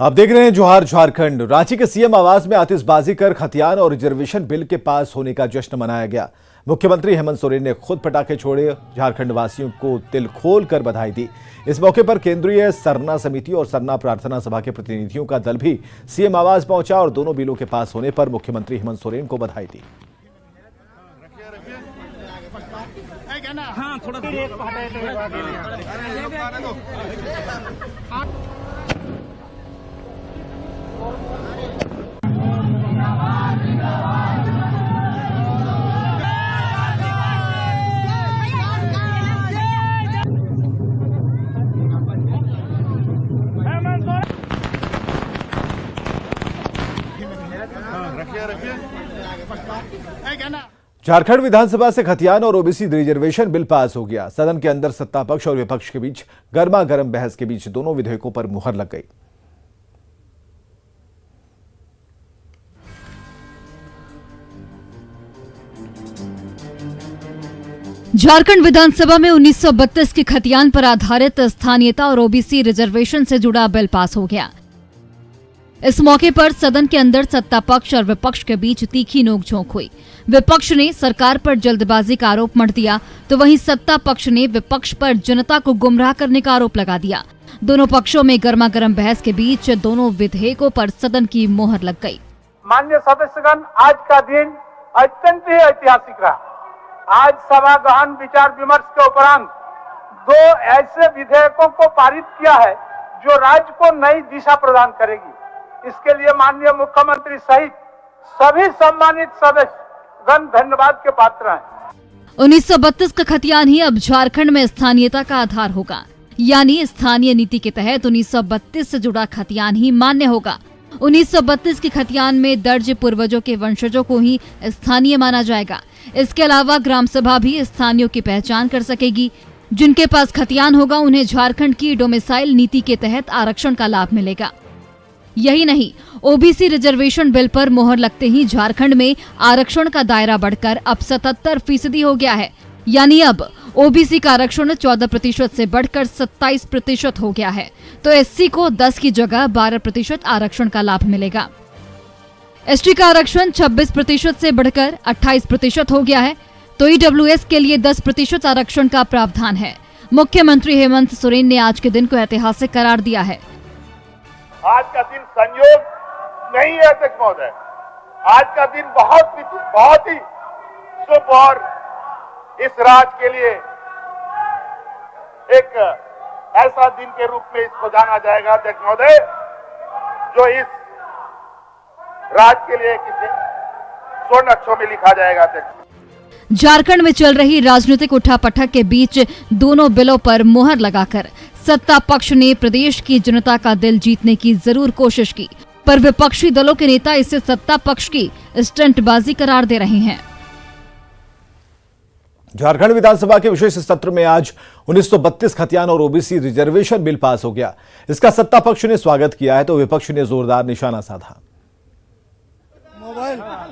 आप देख रहे हैं जोहार झारखंड। रांची के सीएम आवास में आतिशबाजी कर खतियान और रिजर्वेशन बिल के पास होने का जश्न मनाया गया। मुख्यमंत्री हेमंत सोरेन ने खुद पटाखे छोड़े, झारखंड वासियों को दिल खोल कर बधाई दी। इस मौके पर केंद्रीय सरना समिति और सरना प्रार्थना सभा के प्रतिनिधियों का दल भी सीएम आवास पहुंचा और दोनों बिलों के पास होने पर मुख्यमंत्री हेमंत सोरेन को बधाई दी। झारखंड विधानसभा से खतियान और ओबीसी रिजर्वेशन बिल पास हो गया। सदन के अंदर सत्ता पक्ष और विपक्ष के बीच गर्मा गर्म बहस के बीच दोनों विधेयकों पर मुहर लग गई। झारखंड विधानसभा में 1932 के खतियान पर आधारित स्थानीयता और ओबीसी रिजर्वेशन से जुड़ा बिल पास हो गया। इस मौके पर सदन के अंदर सत्ता पक्ष और विपक्ष के बीच तीखी नोकझोंक हुई। विपक्ष ने सरकार पर जल्दबाजी का आरोप मढ़ दिया, तो वहीं सत्ता पक्ष ने विपक्ष पर जनता को गुमराह करने का आरोप लगा दिया। दोनों पक्षों में गर्मागर्म बहस के बीच दोनों विधेयकों पर सदन की मोहर लग गई। माननीय सदस्यगण, आज का दिन अत्यंत ही ऐतिहासिक रहा। आज सभा गहन विचार विमर्श के उपरांत दो ऐसे विधेयकों को पारित किया है जो राज्य को नई दिशा प्रदान करेगी। इसके लिए माननीय मुख्यमंत्री सहित सभी सम्मानित सदस्यगण धन्यवाद के पात्र हैं। 1932 का खतियान ही अब झारखंड में स्थानीयता का आधार होगा, यानी स्थानीय नीति के तहत 1932 से जुड़ा खतियान ही मान्य होगा। 1932 के खतियान में दर्ज पूर्वजों के वंशजों को ही स्थानीय माना जाएगा। इसके अलावा ग्राम सभा भी स्थानीयों की पहचान कर सकेगी। जिनके पास खतियान होगा उन्हें झारखंड की डोमिसाइल नीति के तहत आरक्षण का लाभ मिलेगा। यही नहीं, ओबीसी रिजर्वेशन बिल पर मोहर लगते ही झारखंड में आरक्षण का दायरा बढ़कर अब 77% हो गया है, यानी अब ओबीसी का आरक्षण 14% से बढ़कर 27% हो गया है। तो एससी को 10 की जगह 12% आरक्षण का लाभ मिलेगा। एसटी का आरक्षण 26% से बढ़कर 28% हो गया है। तो ईडब्ल्यूएस के लिए 10% आरक्षण का प्रावधान है। मुख्यमंत्री हेमंत सोरेन ने आज के दिन को ऐतिहासिक करार दिया है। आज का दिन संयोग नहीं है अध्यक्ष महोदय, आज का दिन बहुत ही शुभ और इस राज्य के लिए एक ऐसा दिन के रूप में इसको जाना जाएगा अध्यक्ष महोदय, जो इस राज्य के लिए किसी स्वर्ण अक्षरों में लिखा जाएगा। अध्यक्ष, झारखंड में चल रही राजनीतिक उठापटक के बीच दोनों बिलों पर मोहर लगाकर सत्ता पक्ष ने प्रदेश की जनता का दिल जीतने की जरूर कोशिश की, पर विपक्षी दलों के नेता इसे सत्ता पक्ष की स्टंटबाजी करार दे रहे हैं। झारखंड विधानसभा के विशेष सत्र में आज 1932 खतियान और ओबीसी रिजर्वेशन बिल पास हो गया। इसका सत्ता पक्ष ने स्वागत किया है तो विपक्ष ने जोरदार निशाना साधा।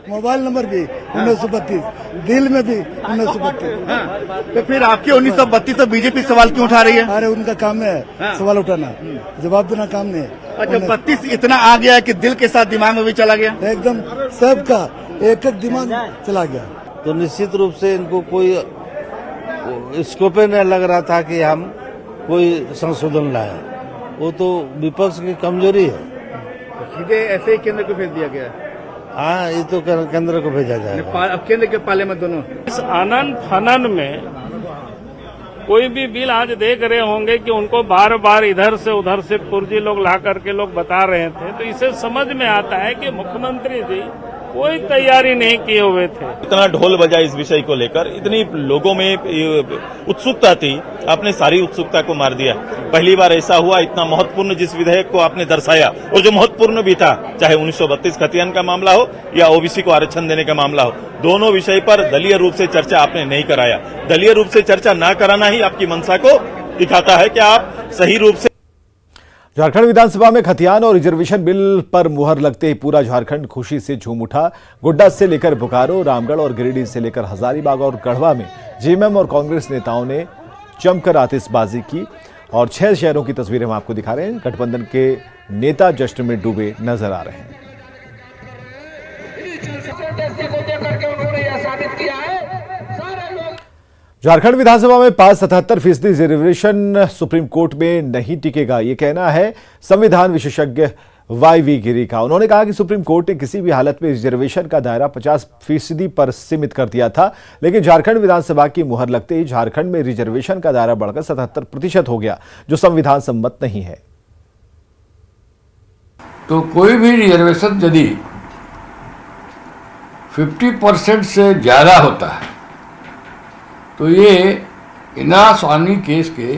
मोबाइल नंबर भी 1932, दिल में भी 1932। तो फिर आपके 1932 तो बीजेपी सवाल क्यों उठा रही है? अरे उनका काम है सवाल उठाना, जवाब देना काम नहीं। अच्छा, 32 इतना आ गया है कि दिल के साथ दिमाग में भी चला गया, एकदम सबका एक एक दिमाग चला गया। तो निश्चित रूप से इनको कोई स्कोप नहीं लग रहा था कि हम कोई संशोधन लाए। वो तो विपक्ष की कमजोरी है। सीधे ऐसे ही केंद्र को भेज दिया गया है। हाँ, ये तो केंद्र को भेजा जाएगा। अब केंद्र के पाले में दोनों इस आनन फानन में कोई भी बिल आज देख रहे होंगे कि उनको बार बार इधर से उधर से पुर्जी लोग ला करके लोग बता रहे थे, तो इसे समझ में आता है कि मुख्यमंत्री जी कोई तैयारी नहीं किए हुए थे। इतना ढोल बजा इस विषय को लेकर, इतनी लोगों में उत्सुकता थी, आपने सारी उत्सुकता को मार दिया। पहली बार ऐसा हुआ, इतना महत्वपूर्ण जिस विधेयक को आपने दर्शाया और जो महत्वपूर्ण भी था, चाहे 1932 खतियान का मामला हो या ओबीसी को आरक्षण देने का मामला हो, दोनों विषय पर दलीय रूप से चर्चा आपने नहीं कराया। दलीय रूप से चर्चा न कराना ही आपकी मंशा को दिखाता है कि आप सही रूप से। झारखंड विधानसभा में खतियान और रिजर्वेशन बिल पर मुहर लगते ही पूरा झारखंड खुशी से झूम उठा। गोड्डा से लेकर बोकारो, रामगढ़ और गिरिडीह से लेकर हजारीबाग और गढ़वा में जेएमएम और कांग्रेस नेताओं ने जमकर आतिशबाजी की। और 6 शहरों की तस्वीरें हम आपको दिखा रहे हैं। गठबंधन के नेता जश्न में डूबे नजर आ रहे हैं। झारखंड विधानसभा में पास 77% रिजर्वेशन सुप्रीम कोर्ट में नहीं टिकेगा, ये कहना है संविधान विशेषज्ञ YV गिरी का। उन्होंने कहा कि सुप्रीम कोर्ट ने किसी भी हालत में रिजर्वेशन का दायरा 50% पर सीमित कर दिया था, लेकिन झारखंड विधानसभा की मुहर लगते ही झारखंड में रिजर्वेशन का दायरा बढ़कर 77% हो गया, जो संविधान सम्मत नहीं है। तो कोई भी रिजर्वेशन यदि 50% से ज्यादा होता है तो ये इना स्वामी केस के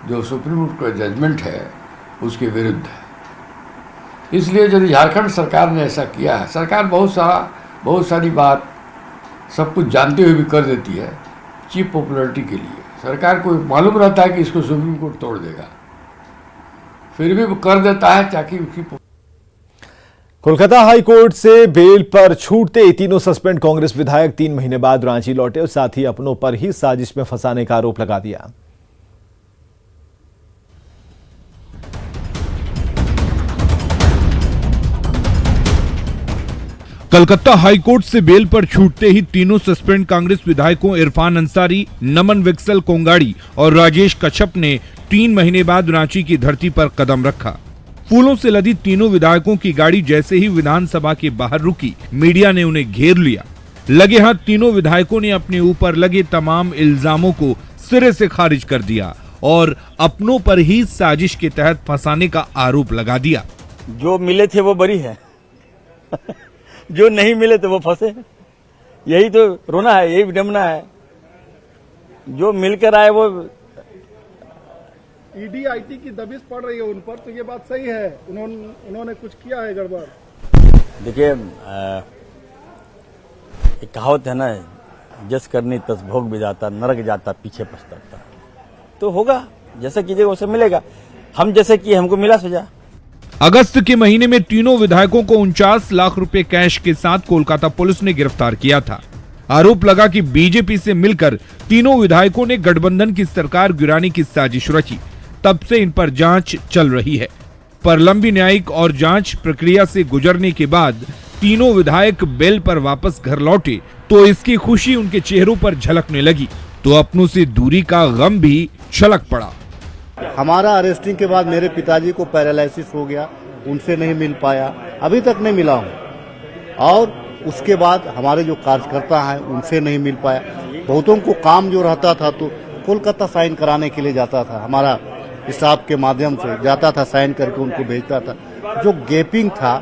जो सुप्रीम कोर्ट का जजमेंट है उसके विरुद्ध है। इसलिए यदि झारखंड सरकार ने ऐसा किया है, सरकार बहुत सारी बात सब कुछ जानते हुए भी कर देती है चीप पॉपुलरिटी के लिए। सरकार को मालूम रहता है कि इसको सुप्रीम कोर्ट तोड़ देगा, फिर भी वो कर देता है ताकि उसकी। कोलकाता हाई कोर्ट से बेल पर छूटते तीनों सस्पेंड कांग्रेस विधायक 3 महीने बाद रांची लौटे और साथ ही अपनों पर ही साजिश में फंसाने का आरोप लगा दिया। कलकत्ता हाईकोर्ट से बेल पर छूटते ही तीनों सस्पेंड कांग्रेस विधायकों इरफान अंसारी, नमन विक्सल कोंगाड़ी और राजेश कच्छप ने 3 महीने बाद रांची की धरती पर कदम रखा। फूलों से लदी तीनों विधायकों की गाड़ी जैसे ही विधानसभा के बाहर रुकी, मीडिया ने उन्हें घेर लिया। लगे हाथ तीनों विधायकों ने अपने ऊपर लगे तमाम इल्जामों को सिरे से खारिज कर दिया और अपनों पर ही साजिश के तहत फंसाने का आरोप लगा दिया। जो मिले थे वो बरी है जो नहीं मिले थे वो फंसे। यही तो रोना है, यही विडम्बना है। जो मिलकर आए वो ईडी आईटी की दबिश पड़ रही है उन पर, तो ये बात सही है, उन्होंने कुछ किया है गड़बड़। देखिए, एक कहावत है ना, जस करनी तस भोग भी जाता, नरक जाता पीछे पछताता। तो होगा, जैसा कीजिएगा वैसे मिलेगा। हम जैसे किए हमको मिला सजा। अगस्त के महीने में तीनों विधायकों को 49 लाख रुपए कैश के साथ कोलकाता पुलिस ने गिरफ्तार किया था। आरोप लगा कि बीजेपी से मिलकर तीनों विधायकों ने गठबंधन की सरकार गिराने की साजिश रची। तब से इन पर जांच चल रही है, पर लंबी न्यायिक और जांच प्रक्रिया से गुजरने के बाद तीनों विधायक बेल पर वापस घर लौटे तो इसकी खुशी उनके चेहरों पर झलकने लगी, तो अपनों से दूरी का गम भी छलक पड़ा। हमारा अरेस्टिंग के बाद मेरे पिताजी को पैरालिसिस हो गया, उनसे नहीं मिल पाया, अभी तक नहीं मिला हूँ। और उसके बाद हमारे जो कार्यकर्ता हैं उनसे नहीं मिल पाया। बहुतों को काम जो रहता था तो कोलकाता साइन कराने के लिए जाता था, हमारा स्टाफ के माध्यम से जाता था, साइन करके उनको भेजता था। जो गैपिंग था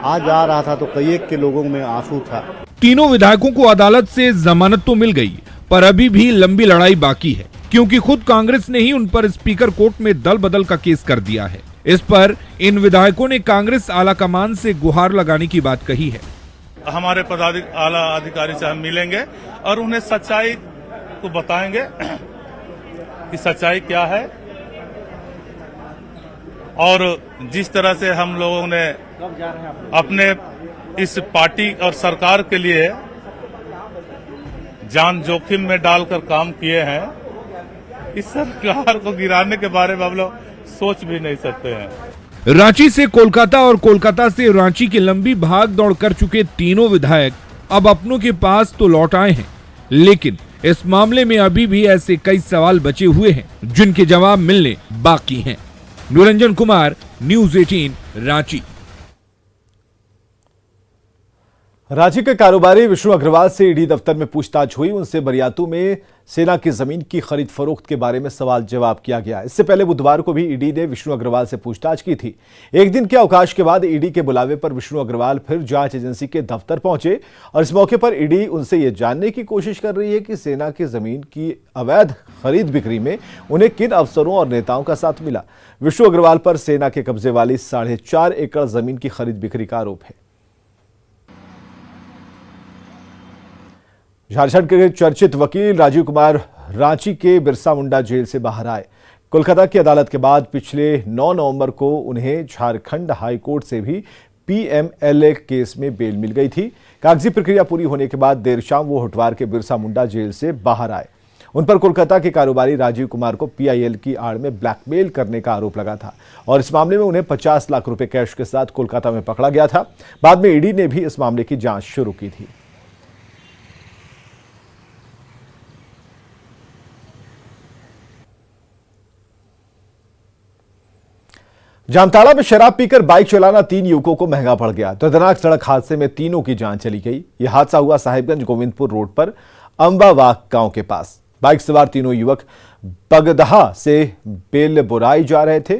आज आ रहा था तो कई एक के लोगों में आंसू था। तीनों विधायकों को अदालत से जमानत तो मिल गई, पर अभी भी लंबी लड़ाई बाकी है, क्योंकि खुद कांग्रेस ने ही उन पर स्पीकर कोर्ट में दल बदल का केस कर दिया है। इस पर इन विधायकों ने कांग्रेस आलाकमान से गुहार लगाने की बात कही है। हमारे आला अधिकारी से हम मिलेंगे और उन्हें सच्चाई को बताएंगे कि सच्चाई क्या है। और जिस तरह से हम लोगों ने अपने इस पार्टी और सरकार के लिए जान जोखिम में डालकर काम किए हैं, इस सरकार को गिराने के बारे में हम लोग सोच भी नहीं सकते हैं। रांची से कोलकाता और कोलकाता से रांची की लंबी भाग दौड़ कर चुके तीनों विधायक अब अपनों के पास तो लौट आए हैं, लेकिन इस मामले में अभी भी ऐसे कई सवाल बचे हुए हैं जिनके जवाब मिलने बाकी हैं। निरंजन कुमार, न्यूज़ 18, रांची। रांची के कारोबारी विष्णु अग्रवाल से ईडी दफ्तर में पूछताछ हुई। उनसे बरियातू में सेना की जमीन की खरीद फरोख्त के बारे में सवाल जवाब किया गया। इससे पहले बुधवार को भी ईडी ने विष्णु अग्रवाल से पूछताछ की थी। एक दिन के अवकाश के बाद ईडी के बुलावे पर विष्णु अग्रवाल फिर जांच एजेंसी के दफ्तर पहुंचे और इस मौके पर ईडी उनसे ये जानने की कोशिश कर रही है कि सेना की जमीन की अवैध खरीद बिक्री में उन्हें किन अफसरों और नेताओं का साथ मिला। विष्णु अग्रवाल पर सेना के कब्जे वाली 4.5 एकड़ जमीन की खरीद बिक्री का आरोप है। झारखंड के चर्चित वकील राजीव कुमार रांची के बिरसा मुंडा जेल से बाहर आए। कोलकाता की अदालत के बाद पिछले 9 नवंबर को उन्हें झारखंड हाई कोर्ट से भी पीएमएलए केस में बेल मिल गई थी। कागजी प्रक्रिया पूरी होने के बाद देर शाम वो होटवार के बिरसा मुंडा जेल से बाहर आए। उन पर कोलकाता के कारोबारी राजीव कुमार को पीआईएल की आड़ में ब्लैकमेल करने का आरोप लगा था और इस मामले में उन्हें 50 लाख रुपए कैश के साथ कोलकाता में पकड़ा गया था। बाद में ईडी ने भी इस मामले की जांच शुरू की थी। जामताड़ा में शराब पीकर बाइक चलाना 3 युवकों को महंगा पड़ गया। दर्दनाक सड़क हादसे में तीनों की जान चली गई। यह हादसा हुआ साहिबगंज गोविंदपुर रोड पर अंबावाक गांव के पास। बाइक सवार तीनों युवक बगदहा से बेलबुराई जा रहे थे,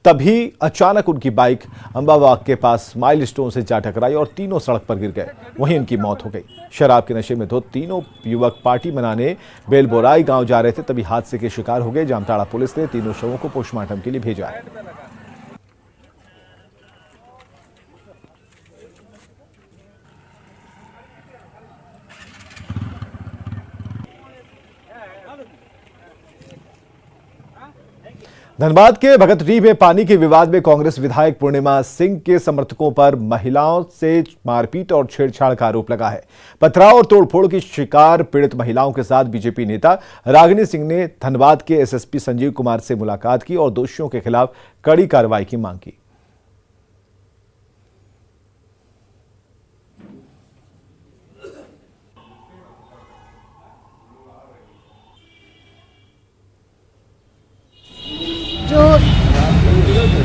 तभी अचानक उनकी बाइक अंबावाक के पास माइलस्टोन से जा टकराई और तीनों सड़क पर गिर गए। वहीं उनकी मौत हो गई। शराब के नशे में धुत तीनों युवक पार्टी मनाने बेलबुराई गांव जा रहे थे, तभी हादसे के शिकार हो गए। जामताड़ा पुलिस ने तीनों शवों को पोस्टमार्टम के लिए भेजा है। धनबाद के भगतडीह में पानी के विवाद में कांग्रेस विधायक पूर्णिमा सिंह के समर्थकों पर महिलाओं से मारपीट और छेड़छाड़ का आरोप लगा है। पथराव और तोड़फोड़ की शिकार पीड़ित महिलाओं के साथ बीजेपी नेता रागिनी सिंह ने धनबाद के एसएसपी संजीव कुमार से मुलाकात की और दोषियों के खिलाफ कड़ी कार्रवाई की मांग की। जो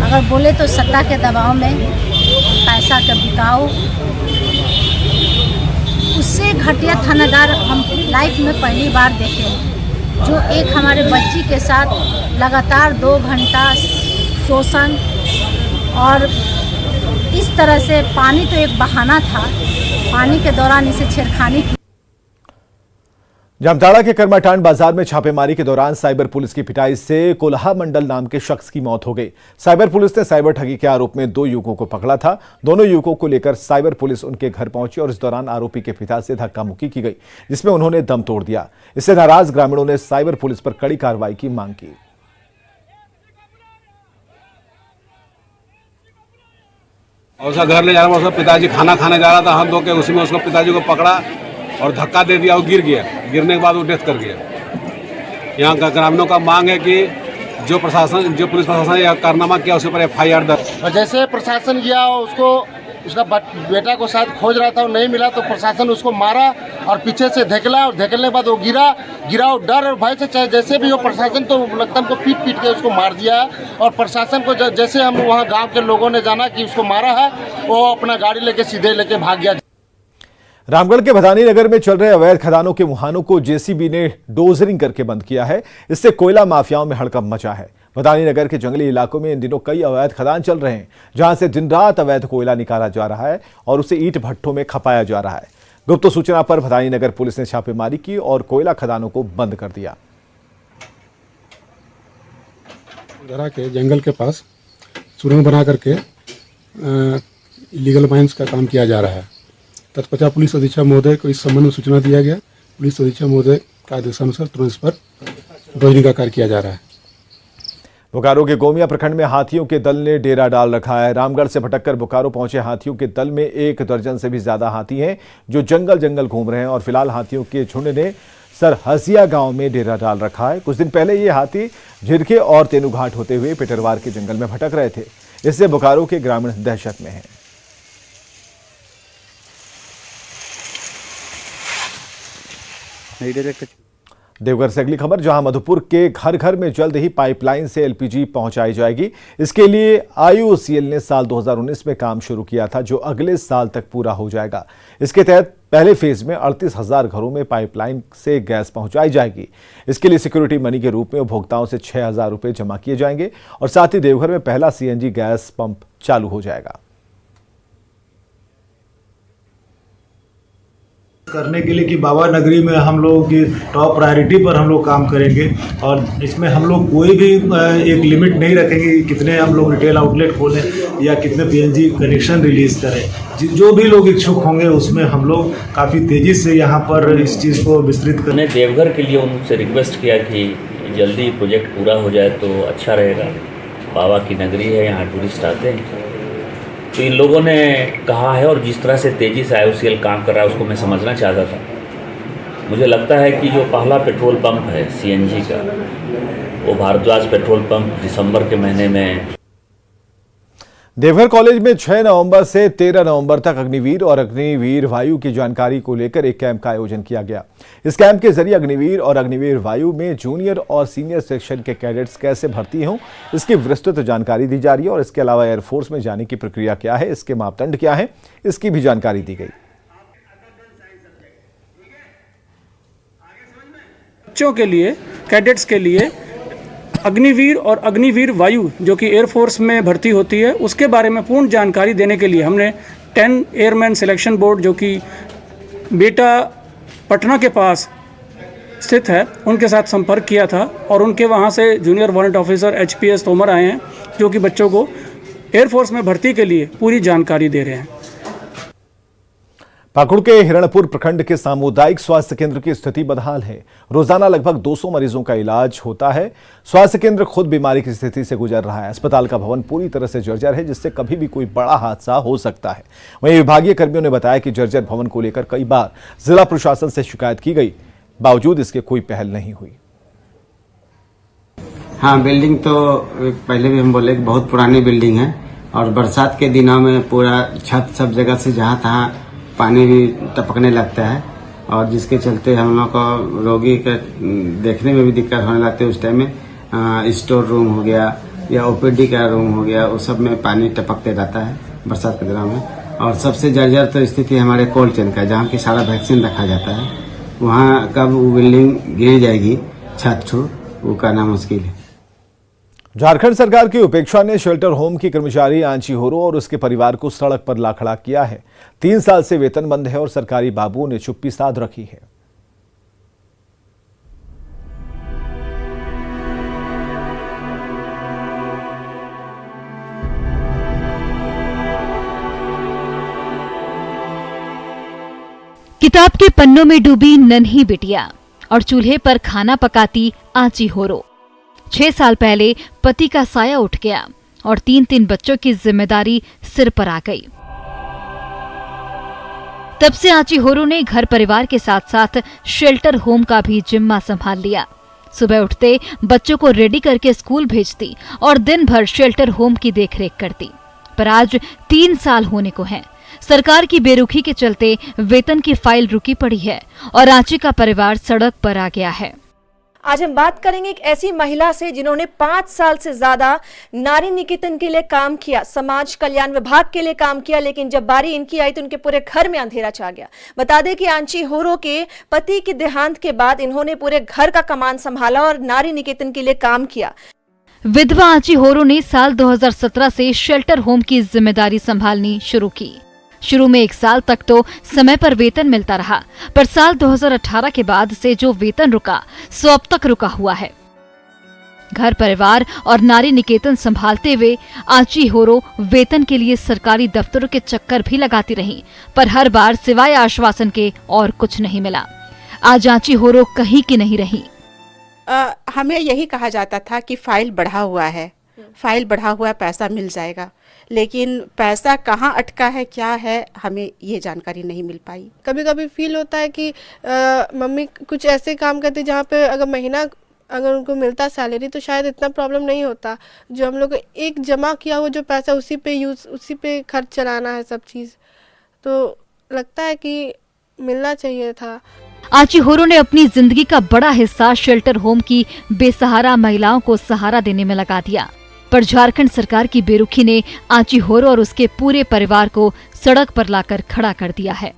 अगर बोले तो सत्ता के दबाव में पैसा का बिकाऊ, उससे घटिया थानादार हम लाइफ में पहली बार देखे हैं। जो एक हमारे बच्ची के साथ लगातार 2 घंटा शोषण और इस तरह से, पानी तो एक बहाना था, पानी के दौरान इसे छेड़खानी की। जामताड़ा के कर्माटांड बाजार में छापेमारी के दौरान साइबर पुलिस की पिटाई से कोल्हा मंडल नाम के शख्स की मौत हो गई। साइबर पुलिस ने साइबर ठगी के आरोप में 2 युवकों को पकड़ा था। दोनों युवकों को लेकर साइबर पुलिस उनके घर पहुंची और इस दौरान आरोपी के पिता से धक्का मुक्की की गई, जिसमें उन्होंने दम तोड़ दिया। इससे नाराज ग्रामीणों ने साइबर पुलिस पर कड़ी कार्रवाई की मांग की। और उसका घर ले जा रहा था, उसका पिताजी खाना खाने जा रहा था, हाथ धो के उसी में उसको पिताजी को पकड़ा और धक्का दे दिया, वो गिर गया। गिरने के बाद वो डेथ कर गया। यहाँ का ग्रामीणों का मांग है कि जो पुलिस प्रशासन यह कारनामा किया उसके ऊपर FIR दर्ज। और जैसे प्रशासन गया उसको, उसका बेटा को शायद खोज रहा था, वो नहीं मिला तो प्रशासन उसको मारा और पीछे से धकेला और धकेलने के बाद वो गिरा और डर और भय से, चाहे जैसे भी हो, प्रशासन तो लगता हमको पीट के उसको मार दिया। और प्रशासन को जैसे हम वहाँ गाँव के लोगों ने जाना कि उसको मारा है, वो अपना गाड़ी लेके सीधे लेके भाग गया। रामगढ़ के भदानी नगर में चल रहे अवैध खदानों के मुहानों को जेसीबी ने डोजरिंग करके बंद किया है। इससे कोयला माफियाओं में हड़कंप मचा है। भदानी नगर के जंगली इलाकों में इन दिनों कई अवैध खदान चल रहे हैं, जहां से दिन रात अवैध कोयला निकाला जा रहा है और उसे ईंट भट्ठों में खपाया जा रहा है। गुप्त सूचना पर भदानी नगर पुलिस ने छापेमारी की और कोयला खदानों को बंद कर दिया। दरा के जंगल के पास सुरंग बना करके इलीगल माइंस का काम किया जा रहा है। तत्पश्चात पुलिस अधीक्षक महोदय को इस संबंध में सूचना दिया गया। पुलिस अधीक्षक महोदय का आदेशानुसार तुरंत इस पर डोजरिंग का कार्य किया जा रहा है। बोकारो के गोमिया प्रखंड में हाथियों के दल ने डेरा डाल रखा है। रामगढ़ से भटककर बोकारो पहुंचे हाथियों के दल में 1 दर्जन से भी ज्यादा हाथी हैं, जो जंगल घूम रहे हैं और फिलहाल हाथियों के झुंड ने सरहसिया गांव में डेरा डाल रखा है। कुछ दिन पहले ये हाथी झिरके और तेनुघाट होते हुए पेटरवार के जंगल में भटक रहे थे। इससे बोकारो के ग्रामीण दहशत में हैं। देवघर से अगली खबर, जहां मधुपुर के घर घर में जल्द ही पाइपलाइन से एलपीजी पहुंचाई जाएगी। इसके लिए IOCL ने साल 2019 में काम शुरू किया था, जो अगले साल तक पूरा हो जाएगा। इसके तहत पहले फेज में 38,000 घरों में पाइपलाइन से गैस पहुंचाई जाएगी। इसके लिए सिक्योरिटी मनी के रूप में उपभोक्ताओं से 6,000 रुपये जमा किए जाएंगे और साथ ही देवघर में पहला CNG गैस पंप चालू हो जाएगा। करने के लिए कि बाबा नगरी में हम लोगों की टॉप प्रायोरिटी पर हम लोग काम करेंगे और इसमें हम लोग कोई भी एक लिमिट नहीं रखेंगे कि कितने हम लोग रिटेल आउटलेट खोलें या कितने PNG कनेक्शन रिलीज करें। जो भी लोग इच्छुक होंगे उसमें हम लोग काफ़ी तेज़ी से यहाँ पर इस चीज़ को विस्तृत करें। देवघर के लिए उनसे रिक्वेस्ट किया कि जल्दी प्रोजेक्ट पूरा हो जाए तो अच्छा रहेगा। बाबा की नगरी है, यहाँ टूरिस्ट आते हैं, तो इन लोगों ने कहा है और जिस तरह से तेज़ी से IOCL काम कर रहा है उसको मैं समझना चाहता था। मुझे लगता है कि जो पहला पेट्रोल पंप है सीएनजी का, वो भारद्वाज पेट्रोल पंप दिसंबर के महीने में। देवघर कॉलेज में 6 नवंबर से 13 नवंबर तक अग्निवीर और अग्निवीर वायु की जानकारी को लेकर एक कैंप का आयोजन किया गया। इस कैंप के जरिए अग्निवीर और अग्निवीर वायु में जूनियर और सीनियर सेक्शन के कैडेट्स कैसे भर्ती हों, इसकी विस्तृत जानकारी दी जा रही है। और इसके अलावा एयरफोर्स में जाने की प्रक्रिया क्या है, इसके मापदंड क्या है, इसकी भी जानकारी दी गई। बच्चों के लिए, कैडेट्स के लिए अग्निवीर और अग्निवीर वायु जो कि एयरफोर्स में भर्ती होती है, उसके बारे में पूर्ण जानकारी देने के लिए हमने 10 एयरमैन सिलेक्शन बोर्ड जो कि बेटा पटना के पास स्थित है, उनके साथ संपर्क किया था और उनके वहां से junior warrant officer HPS Tomar आए हैं, जो कि बच्चों को एयरफोर्स में भर्ती के लिए पूरी जानकारी दे रहे हैं। पाकुड़ के हिरणपुर प्रखंड के सामुदायिक स्वास्थ्य केंद्र की स्थिति बदहाल है। रोजाना लगभग 200 मरीजों का इलाज होता है। स्वास्थ्य केंद्र खुद बीमारी की स्थिति से गुजर रहा है। अस्पताल का भवन पूरी तरह से जर्जर है, जिससे कभी भी कोई बड़ा हादसा हो सकता है। वहीं विभागीय कर्मियों ने बताया कि जर्जर भवन को लेकर कई बार जिला प्रशासन से शिकायत की गई, बावजूद इसके कोई पहल नहीं हुई। हाँ, बिल्डिंग तो पहले भी हम बोले बहुत पुरानी बिल्डिंग है और बरसात के दिनों में पूरा छत सब जगह से जहाँ तहाँ पानी भी टपकने लगता है और जिसके चलते हम लोग को रोगी के देखने में भी दिक्कत होने लगती है। उस टाइम में स्टोर रूम हो गया या OPD का रूम हो गया, उस सब में पानी टपकते रहता है बरसात के दिनों में। और सबसे जर्जर तो स्थिति हमारे कोल्ड चेन का, जहाँ की सारा वैक्सीन रखा जाता है, वहाँ कब वो बिल्डिंग गिर जाएगी छत छू, वो कहना मुश्किल है। झारखंड सरकार की उपेक्षा ने शेल्टर होम की कर्मचारी आंची होरो और उसके परिवार को सड़क पर ला खड़ा किया है। 3 साल से वेतन बंद है और सरकारी बाबुओं ने चुप्पी साध रखी है। किताब के पन्नों में डूबी नन्ही बिटिया और चूल्हे पर खाना पकाती आंची होरो। 6 साल पहले पति का साया उठ गया और 3 बच्चों की जिम्मेदारी सिर पर आ गई। तब से आंची होरो ने घर परिवार के साथ साथ शेल्टर होम का भी जिम्मा संभाल लिया। सुबह उठते बच्चों को रेडी करके स्कूल भेजती और दिन भर शेल्टर होम की देखरेख करती। पर आज 3 साल होने को हैं। सरकार की बेरुखी के चलते वेतन की फाइल रुकी पड़ी है और आंची का परिवार सड़क पर आ गया है। आज हम बात करेंगे एक ऐसी महिला से जिन्होंने 5 साल से ज्यादा नारी निकेतन के लिए काम किया, समाज कल्याण विभाग के लिए काम किया, लेकिन जब बारी इनकी आई तो उनके पूरे घर में अंधेरा छा गया। बता दें कि आंची होरो के पति के देहांत के बाद इन्होंने पूरे घर का कमान संभाला और नारी निकेतन के लिए काम किया। विधवा आंची होरो ने साल 2017 से शेल्टर होम की जिम्मेदारी संभालनी शुरू की। शुरू में 1 साल तक तो समय पर वेतन मिलता रहा, पर साल 2018 के बाद से जो वेतन रुका सो अब तक रुका हुआ है। घर परिवार और नारी निकेतन संभालते हुए आंची होरो वेतन के लिए सरकारी दफ्तरों के चक्कर भी लगाती रहीं, पर हर बार सिवाय आश्वासन के और कुछ नहीं मिला। आज आंची होरो कहीं की नहीं रही। हमें यही कहा जाता था कि फाइल बढ़ा हुआ है, फाइल बढ़ा हुआ है, पैसा मिल जाएगा, लेकिन पैसा कहाँ अटका है, क्या है, हमें ये जानकारी नहीं मिल पाई। कभी कभी फील होता है कि मम्मी कुछ ऐसे काम करती जहाँ पे अगर महीना अगर उनको मिलता सैलरी तो शायद इतना प्रॉब्लम नहीं होता। जो हम लोग एक जमा किया हुआ जो पैसा उसी पे खर्च चलाना है सब चीज़, तो लगता है कि मिलना चाहिए था। आंची होरो ने अपनी जिंदगी का बड़ा हिस्सा शेल्टर होम की बेसहारा महिलाओं को सहारा देने में लगा दिया, पर झारखंड सरकार की बेरुखी ने आंची होरो और उसके पूरे परिवार को सड़क पर लाकर खड़ा कर दिया है।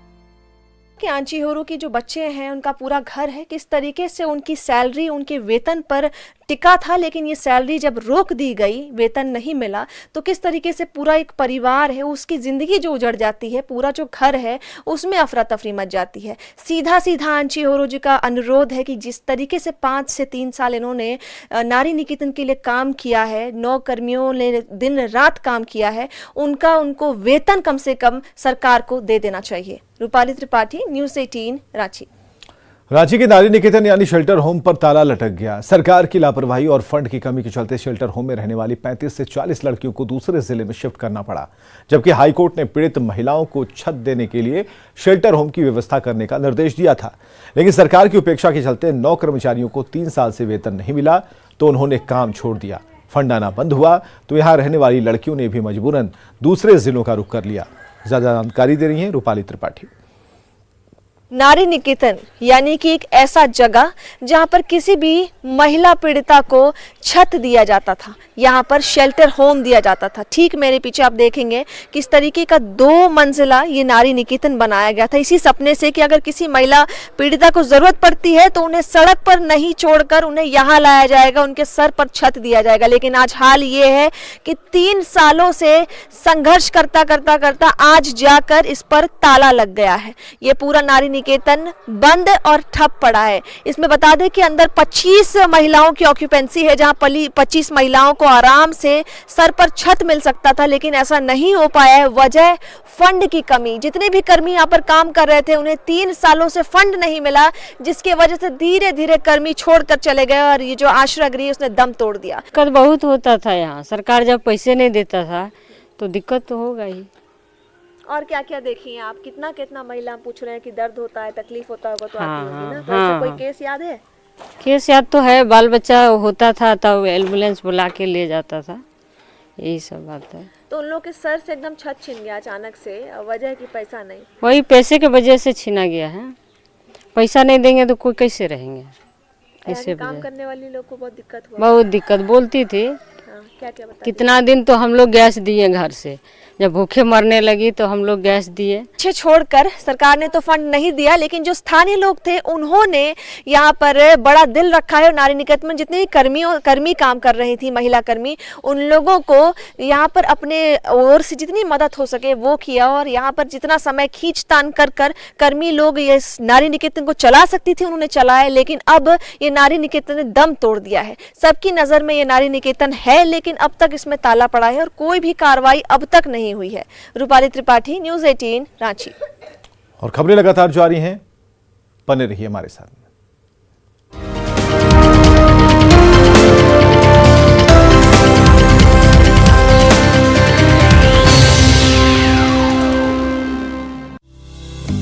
कि आंची होरो की जो बच्चे हैं, उनका पूरा घर है, किस तरीके से उनकी सैलरी उनके वेतन पर टिका था, लेकिन ये सैलरी जब रोक दी गई, वेतन नहीं मिला, तो किस तरीके से पूरा एक परिवार है उसकी ज़िंदगी जो उजड़ जाती है, पूरा जो घर है उसमें अफरा तफरी मच जाती है। सीधा सीधा आंची होरो जी का अनुरोध है कि जिस तरीके से 5 से 3 साल इन्होंने नारी निकेतन के लिए काम किया है, 9 कर्मियों ने दिन रात काम किया है, उनको वेतन कम से कम सरकार को दे देना चाहिए। रूपाली त्रिपाठी, न्यूज़ 18, रांची। रांची के नारी निकेतन यानी शेल्टर होम पर ताला लटक गया। सरकार की लापरवाही और फंड की कमी के चलते शेल्टर होम में रहने वाली 35 से 40 लड़कियों को दूसरे जिले में शिफ्ट करना पड़ा, जबकि हाईकोर्ट ने पीड़ित महिलाओं को छत देने के लिए शेल्टर होम की व्यवस्था करने का निर्देश दिया था। लेकिन सरकार की उपेक्षा के चलते 9 कर्मचारियों को 3 साल से वेतन नहीं मिला तो उन्होंने काम छोड़ दिया। फंड आना बंद हुआ तो यहाँ रहने वाली लड़कियों ने भी मजबूरन दूसरे जिलों का रुख कर लिया। ज्यादा जानकारी दे रही है रूपाली त्रिपाठी। नारी निकेतन यानी कि एक ऐसा जगह जहां पर किसी भी महिला पीड़िता को छत दिया जाता था, यहां पर शेल्टर होम दिया जाता था। ठीक मेरे पीछे आप देखेंगे किस तरीके का 2 मंजिला ये नारी निकेतन बनाया गया था, इसी सपने से कि अगर किसी महिला पीड़िता को जरूरत पड़ती है तो उन्हें सड़क पर नहीं छोड़कर उन्हें यहाँ लाया जाएगा, उनके सर पर छत दिया जाएगा। लेकिन आज हाल ये है कि 3 सालों से संघर्ष करता आज जाकर इस पर ताला लग गया है। ये पूरा नारी निकेतन बंद और ठप पड़ा है। इसमें बता दें कि अंदर 25 महिलाओं की ऑक्यूपेंसी है, जहां 25 महिलाओं को आराम से सर पर छत मिल सकता था, लेकिन ऐसा नहीं हो पाया है। वजह फंड की कमी। जितने भी कर्मी यहाँ पर काम कर रहे थे उन्हें 3 सालों से फंड नहीं मिला, जिसकी वजह से धीरे धीरे कर्मी छोड़कर चले गए और ये जो आश्रय गृह उसने दम तोड़ दिया। दिक्कत बहुत होता था यहाँ, सरकार जब पैसे नहीं देता था तो दिक्कत तो होगा ही। और क्या क्या देखिए आप, कितना महिला पूछ रहे हैं कि दर्द होता है, तकलीफ होता होगा तो हाँ, आती होगी ना। तो हाँ, ऐसा कोई हाँ। केस याद है? केस याद तो है, बाल बच्चा होता था तब एम्बुलेंस बुला के ले जाता था, यही सब बात है। तो उन लोगों के सर से एकदम छत छिन गया अचानक से, वजह है कि पैसा नहीं। वही पैसे के वजह से छीना गया है। पैसा नहीं देंगे तो कोई कैसे रहेंगे, ऐसे काम करने वाली लोग को बहुत दिक्कत हुआ। बहुत दिक्कत बोलती थी। क्या क्या बता? कितना दिन तो हम लोग गैस दिए घर से, जब भूखे मरने लगी तो हम लोग गैस दिए। पीछे छोड़कर सरकार ने तो फंड नहीं दिया, लेकिन जो स्थानीय लोग थे उन्होंने यहाँ पर बड़ा दिल रखा है। नारी निकेतन में जितने भी कर्मी काम कर रही थी, महिला कर्मी, उन लोगों को यहाँ पर अपने ओर से जितनी मदद हो सके वो किया। और यहाँ पर जितना समय खींचतान कर कर्मी लोग ये नारी निकेतन को चला सकती थी उन्होंने चलाया, लेकिन अब ये नारी निकेतन ने दम तोड़ दिया है। सबकी नज़र में ये नारी निकेतन है, लेकिन अब तक इसमें ताला पड़ा है और कोई भी कार्रवाई अब तक नहीं हुई है। रूपाली त्रिपाठी, न्यूज़ 18 रांची। और खबरें लगातार जारी हैं, बने रहिए हमारे साथ।